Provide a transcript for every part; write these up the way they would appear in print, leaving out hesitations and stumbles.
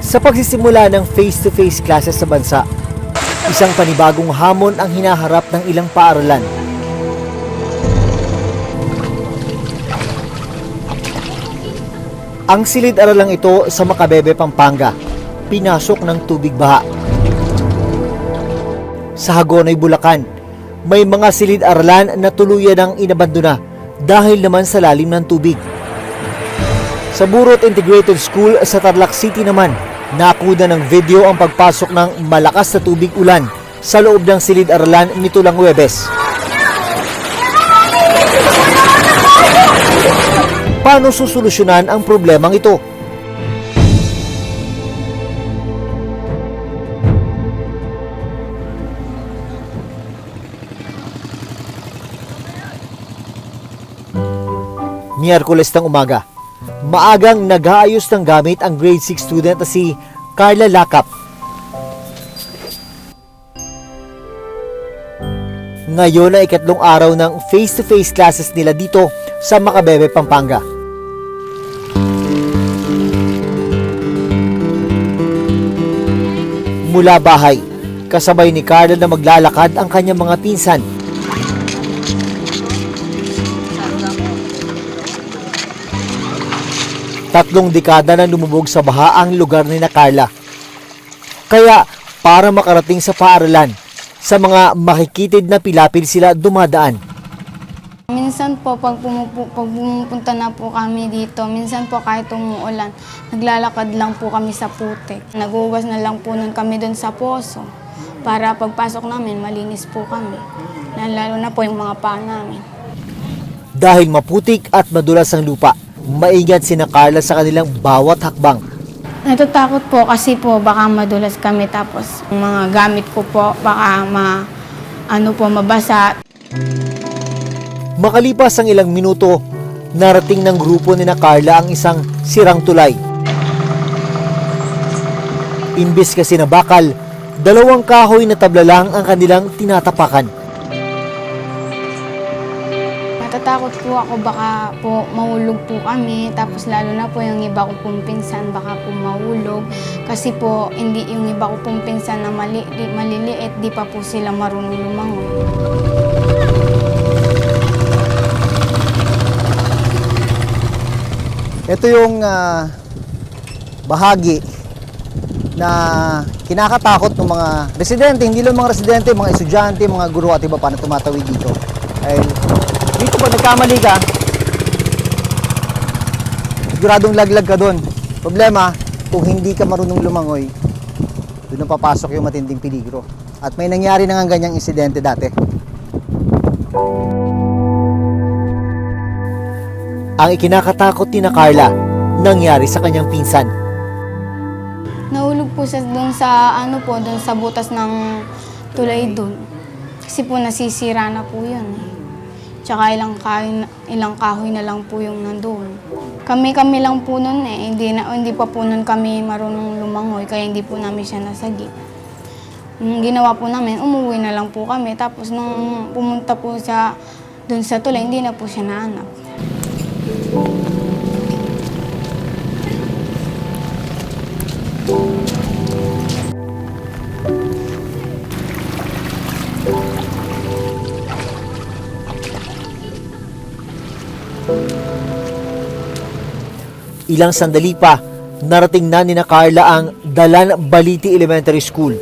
Sa pagsisimula ng face-to-face classes sa bansa, isang panibagong hamon ang hinaharap ng ilang paaralan. Ang silid-aralang ito sa Macabebe, Pampanga, pinasok ng tubig baha. Sa Hagonoy, Bulacan, may mga silid-aralan na tuluyan ang inabandona dahil naman sa lalim ng tubig. Sa Burot Integrated School sa Tarlac City naman, nakuha ng video ang pagpasok ng malakas na tubig ulan sa loob ng silid-aralan nito lang Huwebes. Paano susolusyonan ang problemang ito? Miyerkules ng umaga, maagang nag-aayos ng gamit ang grade 6 student na si Carla Lakap. Ngayon ay ikatlong araw ng face-to-face classes nila dito sa Macabebe, Pampanga. Mula bahay, kasabay ni Carla na maglalakad ang kanyang mga pinsan. Tatlong dekada na lumubog sa baha ang lugar ni Carla. Kaya para makarating sa paaralan, sa mga makikitid na pilapil sila dumadaan. Minsan po, pag pumupunta na po kami dito, minsan po kahit umuulan, naglalakad lang po kami sa putik. Nagugas na lang po nun kami doon sa poso para pagpasok namin, malinis po kami. Lalo na po yung mga paa namin. Dahil maputik at madulas ang lupa, maingat sina Carla sa kanilang bawat hakbang. Natatakot po kasi po baka madulas kami tapos mga gamit ko po baka mabasa. Makalipas ang ilang minuto, narating ng grupo ni Carla ang isang sirang tulay. Imbis kasi na bakal, dalawang kahoy na tabla lang ang kanilang tinatapakan. Natatakot po ako baka po mahulog po kami, tapos lalo na po yung iba ko pong pinsan baka po mahulog. Kasi po hindi yung iba ko pong pinsan na maliliit, di pa po sila marunong lumangoy. Ito yung bahagi na kinakatakot ng mga residente, hindi lang mga residente, mga estudyante, mga guro at iba pa na tumatawid dito. Ay, dito pag nagkamali ka, siguradong laglag ka doon. Problema, kung hindi ka marunong lumangoy, doon na papasok yung matinding peligro. At may nangyari na nga ganyang insidente dati. Ang ikinakatakot ni Carla, nangyari sa kanyang pinsan. Nahulog po siya doon sa butas ng tulay doon. Kasi po nasisira na po yun. Tsaka ilang kahoy na lang po yung nandoon. Kami lang po noon hindi pa po noon kami marunong lumangoy, kaya hindi po namin siya nasagi. Nung ginawa po namin, umuwi na lang po kami. Tapos nung pumunta po siya doon sa tulay, hindi na po siya nahanap. Ilang sandali pa, narating na ni Carla ang Dalan Baliti Elementary School.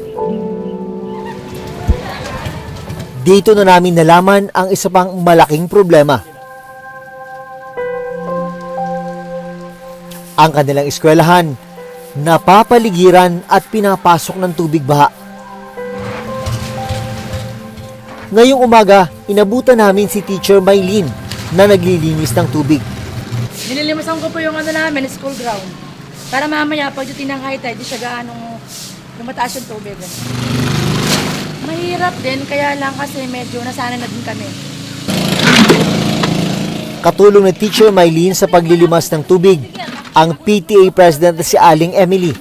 Dito na namin nalaman ang isa pang malaking problema. Ang kanilang eskwelahan, napapaligiran at pinapasok ng tubig baha. Ngayong umaga, inabutan namin si Teacher Maylene na naglilinis ng tubig. Nililimasan ko po yung school ground. Para mamaya, pag duting ng high tide, di siya gaanong lumataas yung tubig. Mahirap din, kaya lang kasi medyo nasanay na din kami. Katulong ni Teacher Maylene sa paglilimas ng tubig, ang PTA President na si Aling Emily.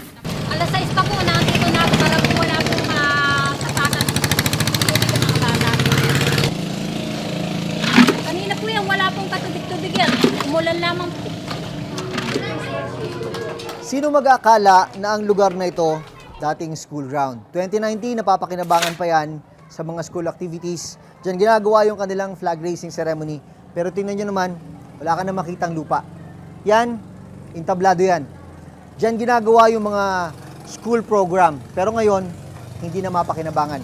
Alas 6 pa po, nandito na ako para po wala pong masasakan. Kanina po yan, wala pong katubig-tubig yan. Umulan lamang po. Sino mag-aakala na ang lugar na ito dating school ground. 2019, napapakinabangan pa yan sa mga school activities. Diyan ginagawa yung kanilang flag raising ceremony. Pero tingnan nyo naman, wala ka na makitang lupa. Yan, intablado yan. Diyan ginagawa yung mga school program. Pero ngayon, hindi na mapakinabangan.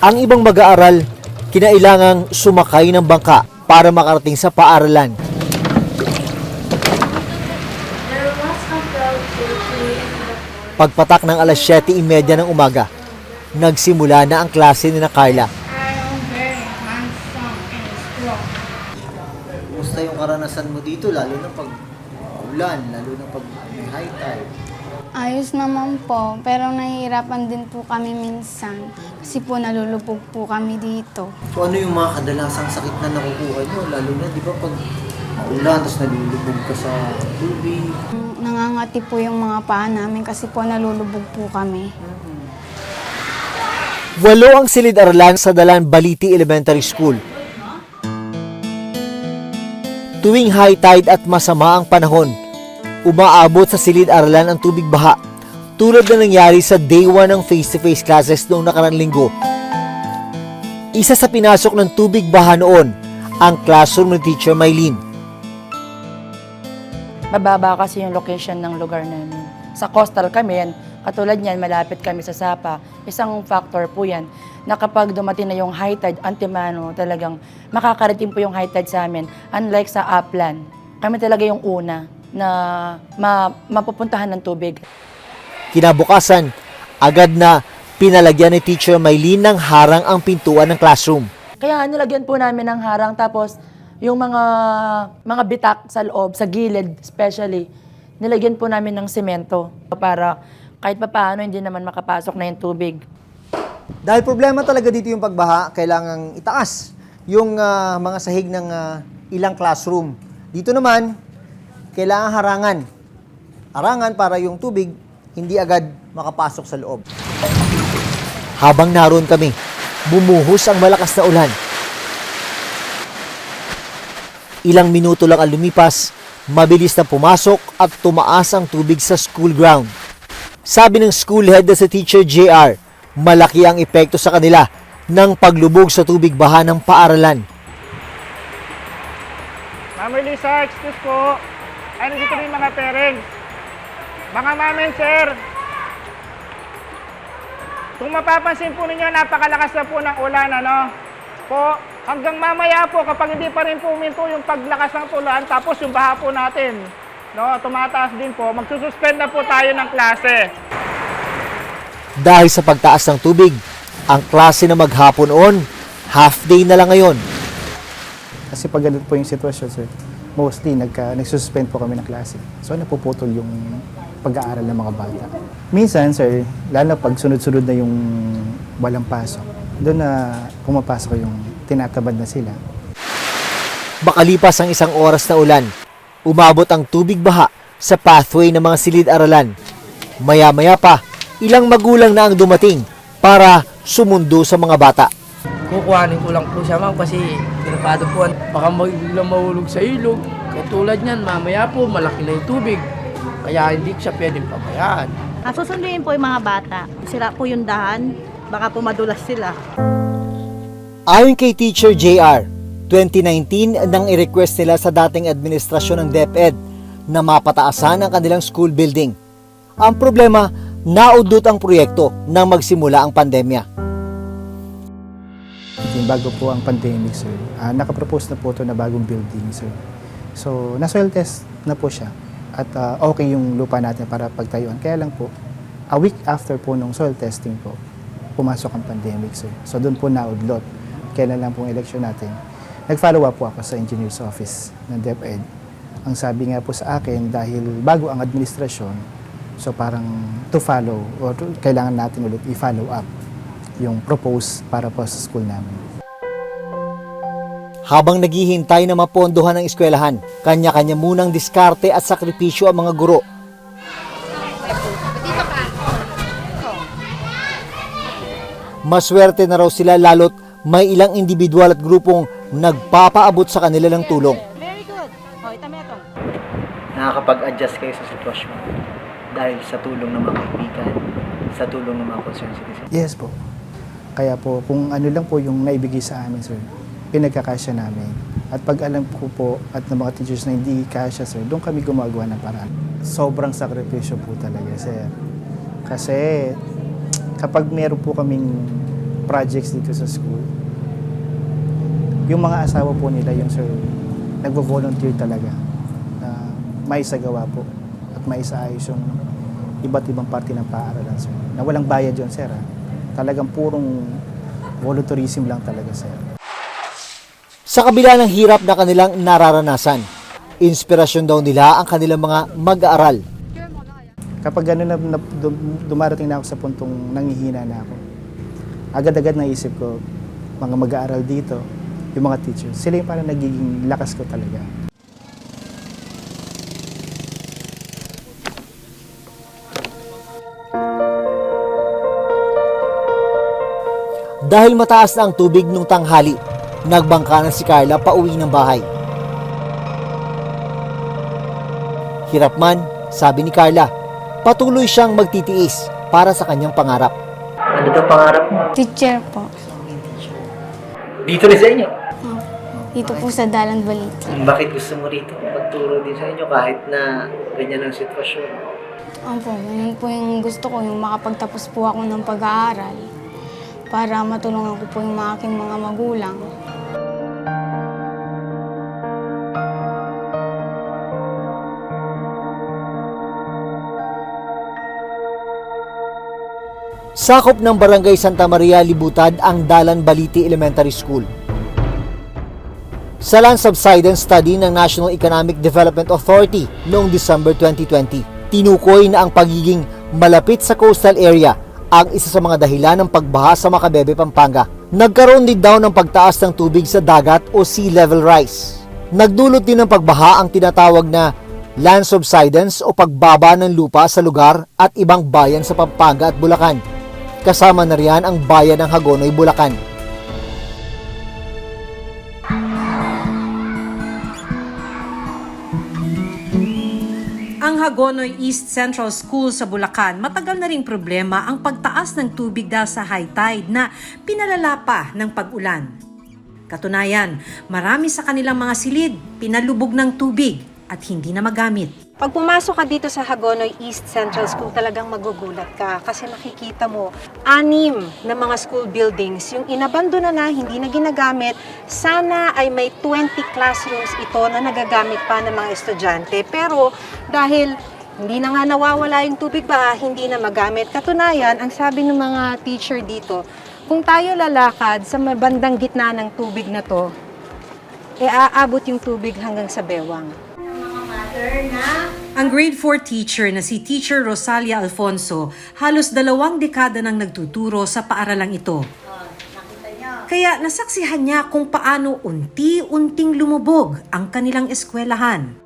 Ang ibang mag-aaral, kinailangang sumakay ng bangka para makarating sa paaralan. Pagpatak ng alas 7:30 ng umaga, nagsimula na ang klase ni Carla. Kumusta yung karanasan mo dito, lalo na pag ulan, lalo na pag may high tide? Ayos naman po, pero nahihirapan din po kami minsan. Kasi po nalulubog po kami dito. So ano yung mga kadalasang sakit na nakukuha nyo? Lalo na, di ba, pag maulan, tapos nalulubog ka sa tubig. Nangangati po yung mga paa namin kasi po nalulubog po kami. 8 ang silid-aralan sa Dalan Baliti Elementary School. Tuwing high tide at masama ang panahon, umaabot sa silid-aralan ang tubig baha, tulad na nangyari sa day 1 ng face-to-face classes noong nakaraang linggo. Isa sa pinasok ng tubig baha noon, ang classroom ni Teacher Maylene. Mababa kasi yung location ng lugar namin. Sa coastal kami, katulad niyan, malapit kami sa Sapa. Isang factor po yan na kapag dumating na yung high tide, antimano, talagang makakarating po yung high tide sa amin. Unlike sa upland, kami talaga yung una na mapupuntahan ng tubig. Kinabukasan, agad na pinalagyan ni Teacher Maylene ng harang ang pintuan ng classroom. Kaya nilagyan po namin ng harang, tapos yung mga bitak sa loob, sa gilid especially, nilagyan po namin ng semento para kahit papaano hindi naman makapasok na yung tubig. Dahil problema talaga dito yung pagbaha, kailangang itaas yung mga sahig ng ilang classroom. Dito naman, kailangan harangan. Harangan para yung tubig hindi agad makapasok sa loob. Habang naroon kami, bumuhos ang malakas na ulan. Ilang minuto lang ang lumipas, mabilis na pumasok at tumaas ang tubig sa school ground. Sabi ng school head na si Teacher JR, malaki ang epekto sa kanila ng paglubog sa tubig baha ng paaralan. Ma'am Elisa, excuse po. Ano dito rin mga parents? Mga mamen, sir. Kung mapapansin po ninyo, napakalakas na po ng ulan, ano? Po, hanggang mamaya po, kapag hindi pa rin po uminto yung paglakas ng ulan, tapos yung baha po natin, no, tumataas din po, magsususpend na po tayo ng klase. Dahil sa pagtaas ng tubig, ang klase na maghapon noon, half day na lang ngayon. Kasi pag ganun po yung sitwasyon, sir, mostly nagsususpend po kami ng klase. So napuputol yung pag-aaral ng mga bata. Minsan, sir, lalo pag sunod-sunod na yung walang pasok, doon na pumapasok yung tinatabad na sila. Makalipas ang 1 oras na ulan, umabot ang tubig baha sa pathway ng mga silid-aralan. Maya-maya pa, ilang magulang na ang dumating para sumundo sa mga bata. Kukuhanin ko lang po siya, ma'am, kasi pinapado po. Baka biglang mahulog sa ilog. Katulad niyan, mamaya po, malaki na yung tubig. Kaya hindi siya pwedeng pabayaan. Susunduin po yung mga bata. Sira po yung dahan. Baka po madulas sila. Ayon kay Teacher JR, 2019 nang i-request nila sa dating administrasyon ng DepEd na mapataasan ang kanilang school building. Ang problema, naudot ang proyekto nang magsimula ang pandemya. Bago po ang pandemic, sir, nakapropose na po ito na bagong building, sir. So, na-soil test na po siya. At okay yung lupa natin para pagtayuan. Kaya lang po, a week after po nung soil testing po, pumasok ang pandemic, sir. So, doon po naudlot. Kailan lang pong election natin. Nag-follow up po ako sa engineer's office ng DepEd. Ang sabi nga po sa akin, dahil bago ang administrasyon, so parang to follow, or kailangan natin ulit i-follow up yung propose para po sa school namin. Habang naghihintay na mapondohan ng eskwelahan, kanya-kanya munang diskarte at sakripisyo ang mga guro. Maswerte na raw sila lalo't may ilang individual at grupong nagpapaabot sa kanila ng tulong. Very good. O, ito. nakakapag-adjust kayo sa sitwasyon dahil sa tulong ng mga kaibigan, sa tulong ng mga concerned citizens? Yes po. Kaya po, kung ano lang po yung naibigay sa amin, sir, pinagkakasya namin. At pag alam ko po at ng mga teachers na hindi kasya, sir, doon kami gumagawa ng paraan. Sobrang sakripisyo po talaga, sir. Kasi kapag meron po kaming projects dito sa school, yung mga asawa po nila, yung sir, nagvo-volunteer talaga na maisagawa po at maisaayos yung iba't ibang parte ng paaralan, sir. Na walang bayad yun, sir. Talagang purong volunteerism lang talaga, sir. Sa kabila ng hirap na kanilang nararanasan, inspirasyon daw nila ang kanilang mga mag-aaral. Kapag gano'n na dumarating na ako sa puntong nangihina na ako, agad-agad naisip ko, mga mag-aaral dito, yung mga teachers, sila yung parang nagiging lakas ko talaga. Dahil mataas na ang tubig nung tanghali, nagbangka na si Carla pauwi ng bahay. Hirap man, sabi ni Carla, patuloy siyang magtitiis para sa kanyang pangarap. Ano daw pangarap mo? Teacher po. Dito rin sa inyo? Dito po sa Dalan Baliti. Bakit gusto mo rito magturo din sa inyo kahit na ganyan ang sitwasyon? Opo, yun po yung gusto ko, yung makapagtapos po ako ng pag-aaral para matulungan ko po yung mga aking mga magulang. Sakop ng Barangay Santa Maria Libutad ang Dalan Baliti Elementary School. Sa land subsidence study ng National Economic Development Authority noong December 2020, tinukoy na ang pagiging malapit sa coastal area ang isa sa mga dahilan ng pagbaha sa Macabebe, Pampanga. Nagkaroon din daw ng pagtaas ng tubig sa dagat o sea level rise. Nagdulot din ng pagbaha ang tinatawag na land subsidence o pagbaba ng lupa sa lugar at ibang bayan sa Pampanga at Bulacan. Kasama na riyan ang bayan ng Hagonoy, Bulacan. Ang Hagonoy East Central School sa Bulacan, matagal na ring problema ang pagtaas ng tubig dahil sa high tide na pinalala pa ng pag-ulan. Katunayan, marami sa kanilang mga silid pinalubog ng tubig at hindi na magamit. Pag pumasok ka dito sa Hagonoy East Central School, talagang magugulat ka kasi makikita mo 6 na mga school buildings. Yung inabandona na, hindi na ginagamit, sana ay may 20 classrooms ito na nagagamit pa ng mga estudyante. Pero dahil hindi na nga nawawala yung tubig ba, hindi na magamit. Katunayan, ang sabi ng mga teacher dito, kung tayo lalakad sa bandang gitna ng tubig na to, aabot yung tubig hanggang sa bewang. Ang grade 4 teacher na si Teacher Rosalia Alfonso, halos 2 dekada nang nagtuturo sa paaralang ito. Kaya nasaksihan niya kung paano unti-unting lumubog ang kanilang eskwelahan.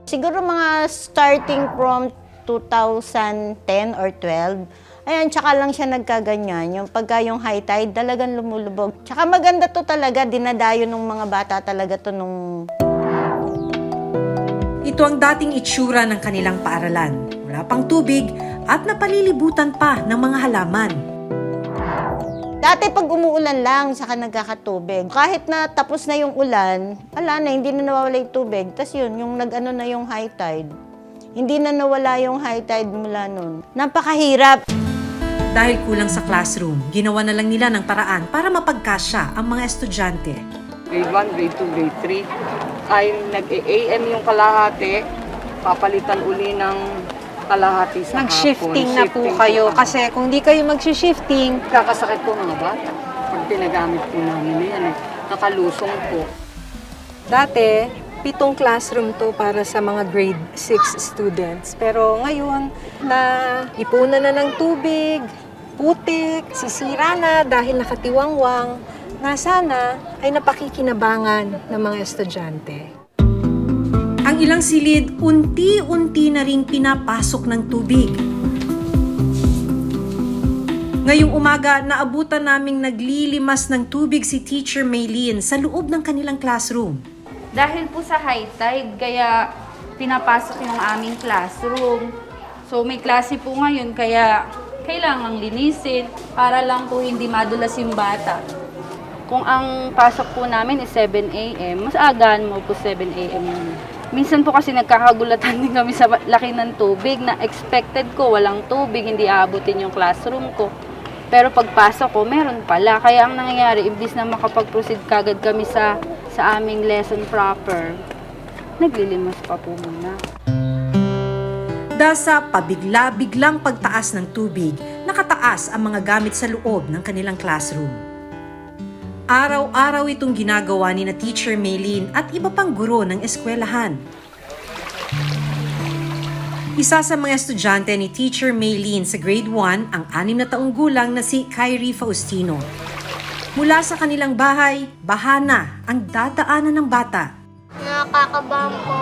Siguro mga starting from 2010 or 12, ayan, tsaka lang siya nagkaganyan. Yung pagka yung high tide, talagang lumulubog. Tsaka maganda to talaga, dinadayo ng mga bata talaga to nung... Ito ang dating itsura ng kanilang paaralan. Wala pang tubig at napalilibutan pa ng mga halaman. Dati pag umuulan lang, saka nagkakatubig. Kahit na tapos na yung ulan, wala na, hindi na nawawala yung tubig. Tapos yun, yung nag-ano na yung high tide. Hindi na nawala yung high tide mula nun. Napakahirap. Dahil kulang sa classroom, ginawa na lang nila ng paraan para mapagkasya ang mga estudyante. Grade 1, grade 2, grade 3 ay nag-AM yung kalahati, papalitan uli ng kalahati sa Nag-shifting hapon. na po kayo kasi kung di kayo mag-shifting, Kakasakit po mga bata. Pag pinagamit po namin yan, nakalusong po. dati 7 classroom to para sa mga grade 6 students. Pero ngayon, na ipunan na ng tubig, putik, sisira na dahil nakatiwangwang, na sana ay napakikinabangan ng mga estudyante. Ang ilang silid, unti-unti na ring pinapasok ng tubig. Ngayong umaga, naabutan naming naglilimas ng tubig si Teacher Maylene sa loob ng kanilang classroom. Dahil po sa high tide, kaya pinapasok yung aming classroom. So may klase po ngayon kaya kailangang linisin para lang po hindi madulas yung bata. Kung ang pasok po namin is 7 a.m., mas agaan mo po 7 a.m. Minsan po kasi nagkakagulatan din kami sa laki ng tubig na expected ko walang tubig, hindi aabutin yung classroom ko. Pero pagpasok ko, meron pala. Kaya ang nangyayari, imbis na makapag-proceed kagad kami sa aming lesson proper, naglilimas pa po muna. Dahil sa pabigla-biglang pagtaas ng tubig, nakataas ang mga gamit sa loob ng kanilang classroom. Araw-araw itong ginagawa ni na Teacher Maylene at iba pang guro ng eskwelahan. Isa sa mga estudyante ni Teacher Maylene sa grade 1 ang 6 na taong gulang na si Kyrie Faustino. Mula sa kanilang bahay, bahana ang dadaanan ng bata. Nakakabahan po.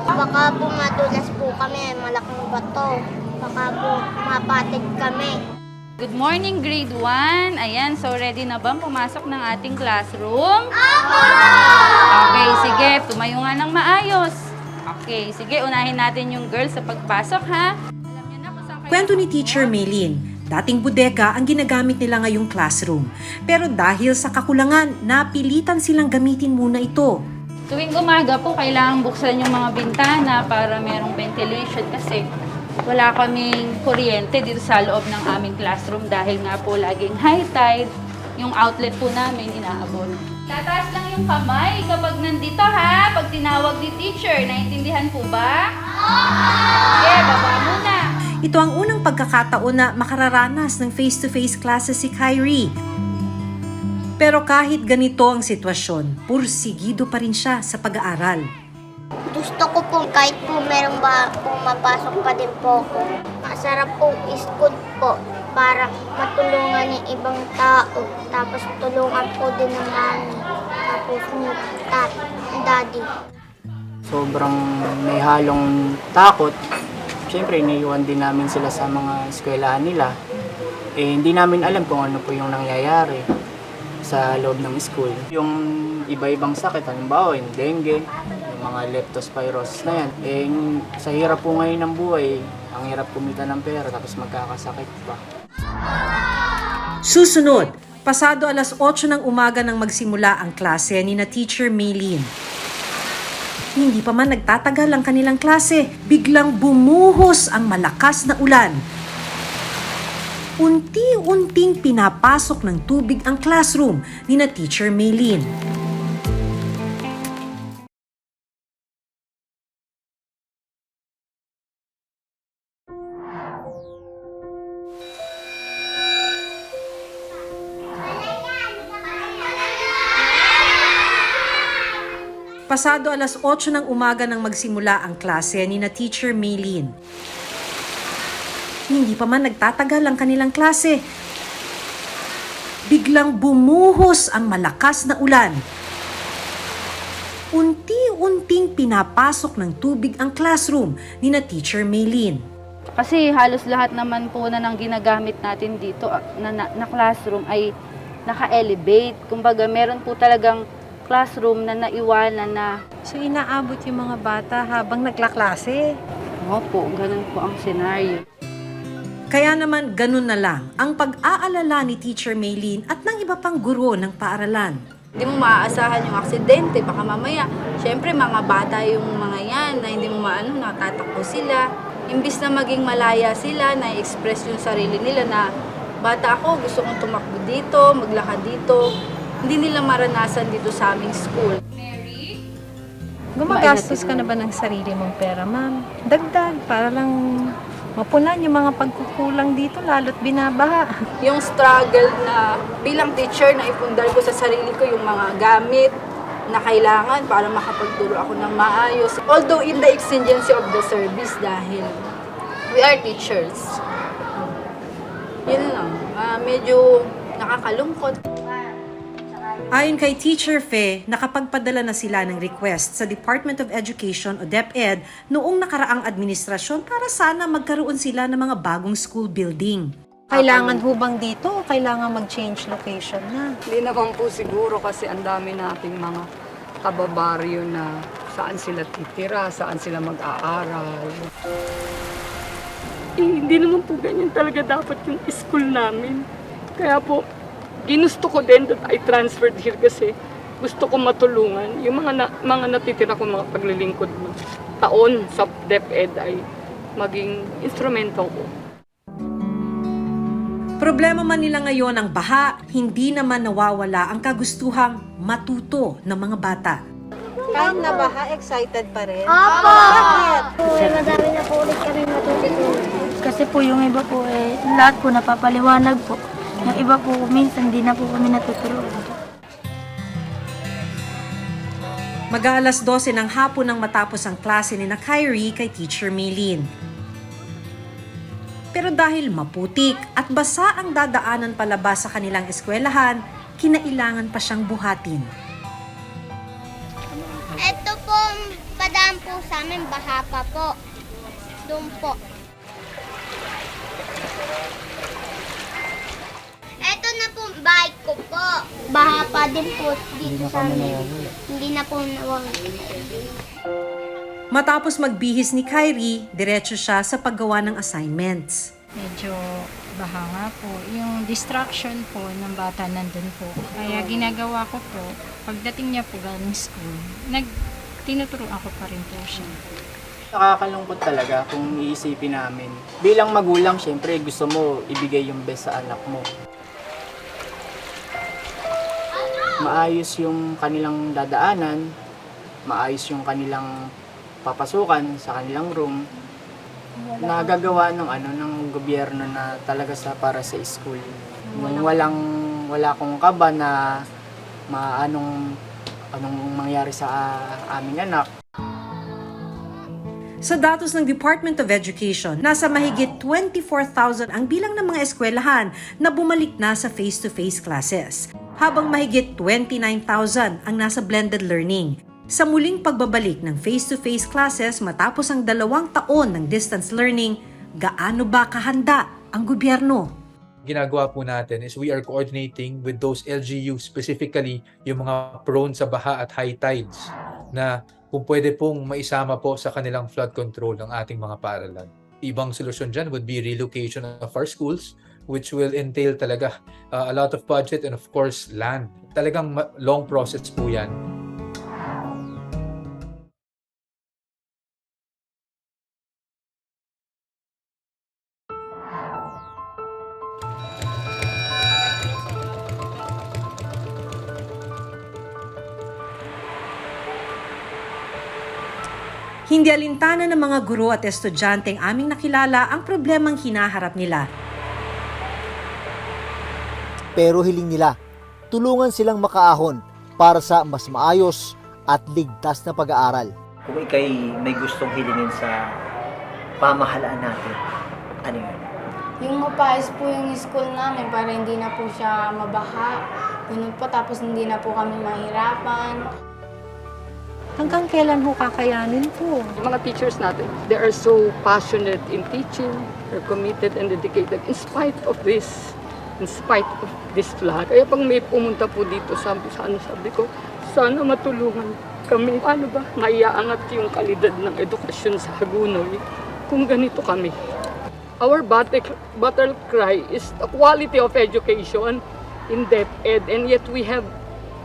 Baka po madulas po kami, malaking bato. Baka po mapatid kami. Good morning, grade 1. Ayan, so ready na bang pumasok ng ating classroom? Okay, sige, tumayo nga ng maayos. Okay, sige, unahin natin yung girls sa pagpasok, ha? Kwento ni Teacher Maylene, dating bodega ang ginagamit nila ngayong classroom. Pero dahil sa kakulangan, napilitan silang gamitin muna ito. Tuwing umaga po, kailangan buksan yung mga bintana para merong ventilation kasi wala kaming kuryente dito sa loob ng aming classroom dahil nga po laging high tide, yung outlet po namin inaabot. Tataas lang yung kamay kapag nandito, ha? Pag tinawag ni teacher, naiintindihan po ba? Okay, baba muna. Ito ang unang pagkakataon na makararanas ng face-to-face classes si Kyrie. Pero kahit ganito ang sitwasyon, pursigido pa rin siya sa pag-aaral. Gusto ko po kahit po meron ba pumapasok pa din po ako. Masarap po school po para matulungan yung ibang tao. Tapos tulungan po din ng mami. Tapos ng daddy. Sobrang may halong takot. Siyempre, iniiwan din namin sila sa mga eskwelahan nila. Hindi namin alam kung ano po yung nangyayari sa loob ng school. Yung iba-ibang sakit, halimbawa yung dengue, yung mga leptospirosis na yan. Sa hirap po ngayon ng buhay, ang hirap kumita ng pera tapos magkakasakit pa. Susunod, pasado alas 8 ng umaga nang magsimula ang klase ni na Teacher Maylene. Hindi pa man nagtatagal ang kanilang klase, biglang bumuhos ang malakas na ulan. Unti-unting pinapasok ng tubig ang classroom ni na Teacher Maylene. Pasado alas 8 ng umaga nang magsimula ang klase ni na Teacher Maylene. Hindi pa man nagtatagal ang kanilang klase. Biglang bumuhos ang malakas na ulan. Unti-unting pinapasok ng tubig ang classroom ni na Teacher Maylene. Kasi halos lahat naman po na nang ginagamit natin dito na classroom ay naka-elevate. Kumbaga meron po talagang classroom na naiwanan na. So inaabot yung mga bata habang naglaklase? Opo, ganun po ang senaryo. Kaya naman ganun na lang ang pag-aalala ni Teacher Maylene at ng iba pang guro ng paaralan. Hindi mo maaasahan yung aksidente, baka mamaya, syempre mga bata yung mga yan na hindi mo maano, natatakbo sila. Imbis na maging malaya sila, na-express yung sarili nila na bata ako, gusto kong tumakbo dito, maglakad dito. Hindi nila maranasan dito sa aming school. Gumagastos ka na ba ng sarili mong pera, ma'am? Dagdag, para lang mapunan yung mga pagkukulang dito, lalo't binabaha. Yung struggle na bilang teacher na ipundar ko sa sarili ko yung mga gamit na kailangan para makapagturo ako ng maayos. Although in the exigency of the service dahil we are teachers. Yun lang, medyo nakakalungkot. Ayon kay Teacher Fe, nakapagpadala na sila ng request sa Department of Education o DepEd noong nakaraang administrasyon para sana magkaroon sila ng mga bagong school building. Kailangan hubang dito o kailangan mag-change location na? Hindi naman po siguro kasi ang dami nating mga kababaryo na saan sila titira, saan sila mag-aaral. Hindi naman po ganyan talaga dapat yung school namin. Kaya po, ginusto ko din that I transferred here kasi gusto ko matulungan. Yung mga natitira ko mga paglilingkod ng taon sa DepEd ay maging instrumento ko. Problema man nila ngayon ang baha, hindi naman nawawala ang kagustuhang matuto ng mga bata. Kahit na baha, excited pa rin? Opo! Bakit? Madami na po ulit kami matutunan. Kasi po yung iba po lahat po napapaliwanag po. Yung iba po minsan hindi na po kami natuturuan. Mag-aalas 12 ng hapon nang matapos ang klase ni na Kyrie kay Teacher Maylin. Pero dahil maputik at basa ang dadaanan palabas sa kanilang eskwelahan, kinailangan pa siyang buhatin. Ito po, padaan po sa amin, baha pa po. Doon po. Ito na po, bike ko po. Baha pa din po dito sa amin. Hindi na po nawawala. Matapos magbihis ni Kyrie, diretso siya sa paggawa ng assignments. Medyo baha nga po. Yung distraction po ng bata nandun po. Kaya ginagawa ko po, pagdating niya po galing school, tinuturuan ko pa rin po siya. Nakakalungkot talaga kung iisipin namin. Bilang magulang, syempre gusto mo ibigay yung best sa anak mo. Maayos yung kanilang dadaanan, maayos yung kanilang papasukan sa kanilang room, nagagawa ng gobyerno na talaga para sa school. Yung wala akong kaba na anong mangyari sa aming anak. Sa datos ng Department of Education, nasa mahigit 24,000 ang bilang ng mga eskwelahan na bumalik na sa face-to-face classes, habang mahigit 29,000 ang nasa blended learning. Sa muling pagbabalik ng face-to-face classes matapos ang 2 taon ng distance learning, gaano ba kahanda ang gobyerno? Ginagawa po natin is we are coordinating with those LGUs, specifically yung mga prone sa baha at high tides, na kung pwede pong maisama po sa kanilang flood control ng ating mga paaralan. Ibang solusyon dyan would be relocation of our schools, which will entail talaga a lot of budget and of course land. Talagang long process po yan. Hindi alintana ng mga guro at estudyante ang aming nakilala ang problemang hinaharap nila. Pero hiling nila, tulungan silang makaahon para sa mas maayos at ligtas na pag-aaral. Kung ikay may gustong hilingin sa pamahalaan natin, ano yun? Yung mapaayos po yung school namin para hindi na po siya mabaha. Ganun po, tapos hindi na po kami mahirapan. Hanggang kailan ho kakayanin po? Yung mga teachers natin, they are so passionate in teaching, they're committed and dedicated in spite of this flood. Kaya pag may pumunta po dito, sabi ko, sana matulungan kami. Paano ba maiaangat yung kalidad ng edukasyon sa Hagonoy kung ganito kami? Our battle cry is the quality of education in DepEd, and yet we have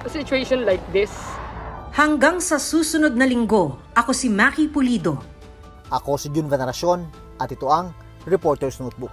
a situation like this. Hanggang sa susunod na linggo, ako si Maki Pulido. Ako si Jun Veneracion at ito ang Reporter's Notebook.